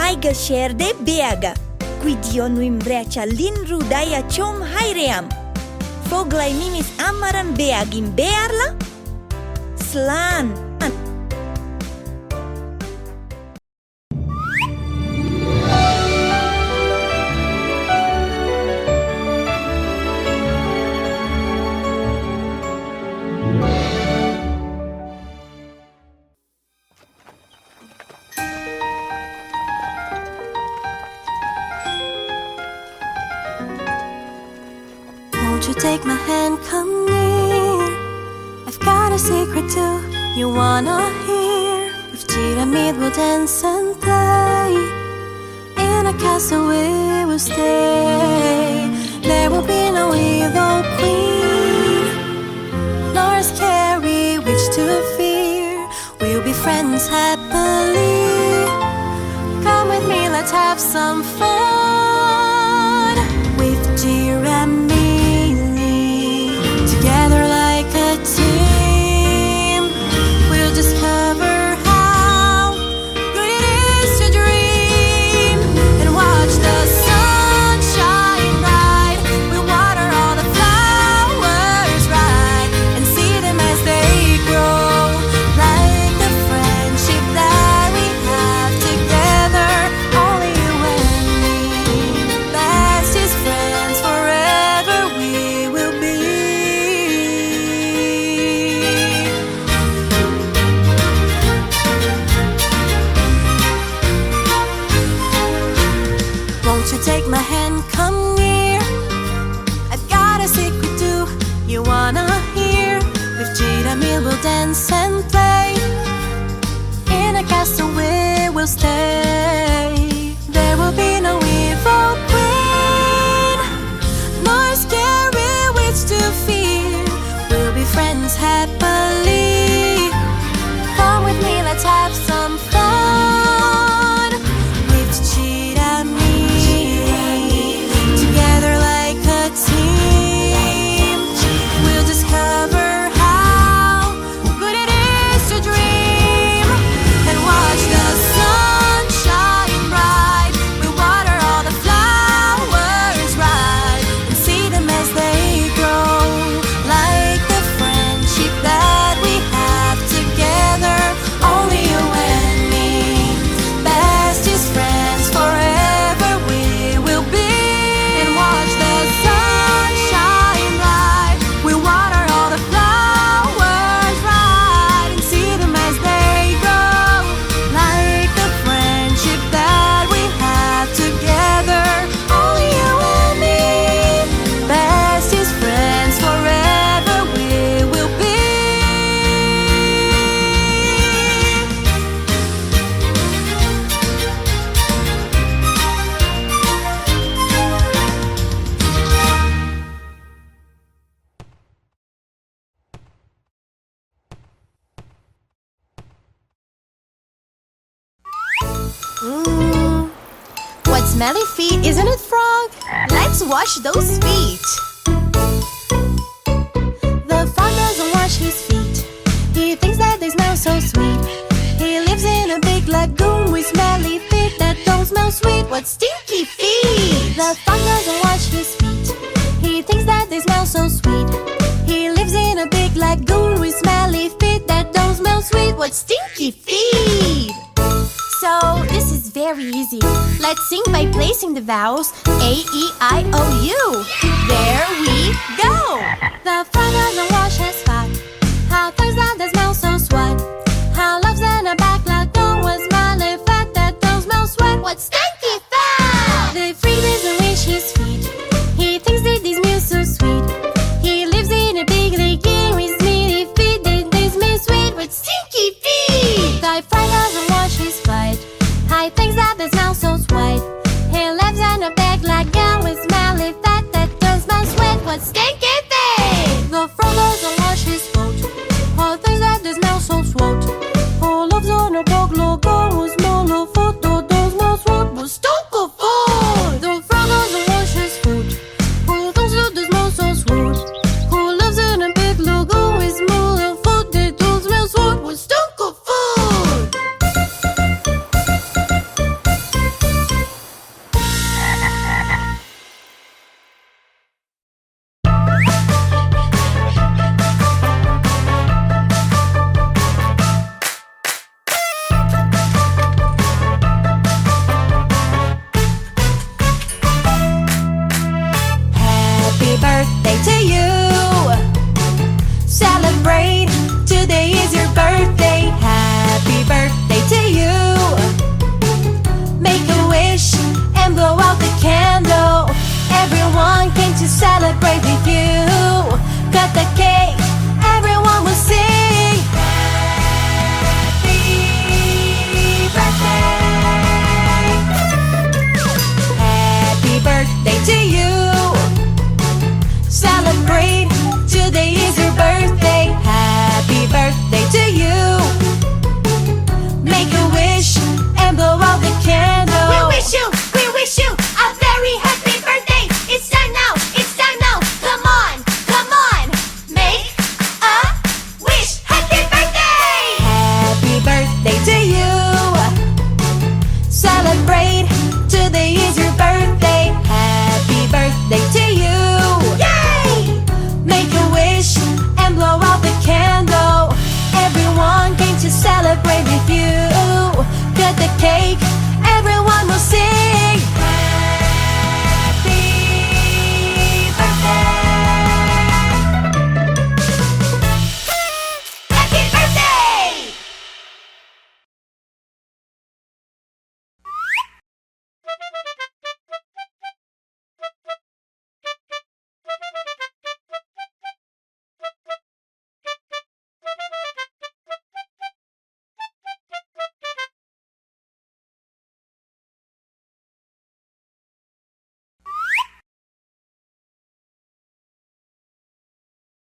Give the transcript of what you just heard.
Maiga Cairde Beaga, Quidion Uimhrecha Linru Daya Chom Hiream, Foghlaim Mimis Amhráin Beagin Bearla, Slan. Won't you take my hand, come near? I've got a secret too, you wanna hear. With Giramille we'll dance and play. In a castle we will stay. There will be no evil queen, nor scary witch to fear. We'll be friends happily. Come with me, let's have some fun. With Giramille, together like a team, we'll discover how good it is to dream and watch the sun shine bright. We'll water all the flowers right and see them as they grow, like the friendship that we have together. Only you and me, bestest friends forever we will be. Won't you take my hand, come near? I've got a secret too, you wanna hear. With Giramille we'll dance and play. In a castle we will stay. There will be no evil queen, nor scary witch to fear. We'll be friends happily. Come with me, let's have some fun. With Giramille, together like a team, we'll discover how good it is to dream and watch the sun shine bright. We'll water all the flowers right and see them as they grow, like the friendship that we have together. Only you and me, bestest friends forever we will be. And watch the sun shine bright. We'll water all the flowers right and see them as they grow, like the friendship that we have together. Only you and me, bestest friends forever we will be. What smelly feet, isn't it, frog? Let's wash those feet. The frog doesn't wash his feet. He thinks that they smell so sweet. He lives in a big lagoon with smelly feet that don't smell sweet. What stinky feet! The frog doesn't wash his feet. He thinks that they smell so sweet. He lives in a big lagoon with smelly feet that don't smell sweet. What stinky feet! So this is very easy. Let's sing by placing the vowels A-E-I-O-U. There we go. The frog doesn't wash his butt. How thinks that they smell so sweat. How lives in a back lagoon with smelly fat that don't smell sweat. What stinky fat! The frog doesn't wash his feet. He thinks that they smell so sweet. He lives in a big lagoon with smelly feet that they smell sweet. What stinky feet! The frog doesn't wash his butt. I think that they smell so sweet. He lives in a big lagoon with smelly fat that don't smell sweet. What stinky feet! The frog doesn't wash his boat. I think that they smell so sweet. He lives in a big lagoon with smelly foot that don't smell sweet. What stinky feet! The frog doesn't wash his foot. He thinks that they smell so sweet. He lives in a big lagoon with smelly foot that don't smell sweet. What stinky feet! to celebrate.